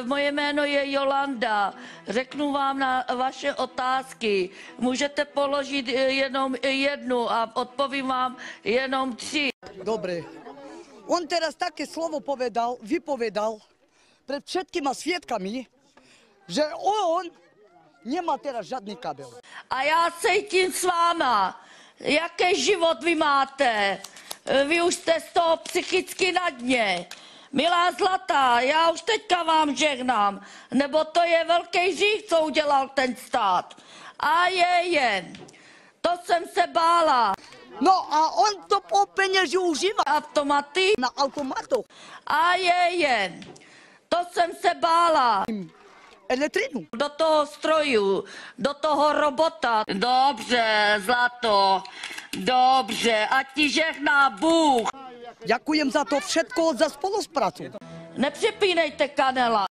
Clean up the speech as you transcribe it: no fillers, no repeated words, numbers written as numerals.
Moje jméno je Jolanda. Řeknu vám na vaše otázky. Můžete položit jenom jednu a odpovím vám jenom 3. Dobre. On teraz také slovo vypovedal pred všetkýma svědkami, že on nemá teraz žádný kabel. A já cítím s váma. Jaký život vy máte? Vy už jste z toho psychicky na dně. Milá Zlatá, já už teďka vám žehnám, nebo to je velký hřích, co udělal ten stát. A to jsem se bála. No a on to po peněži užívá. Automaty. Na automatu. A to jsem se bála. Elektrinu. Do toho stroju, do toho robota. Dobře, Zlato, dobře, ať ti žehná Bůh. Ďakujem za to všetko, za spoluprácu. Nepřepínejte kanela.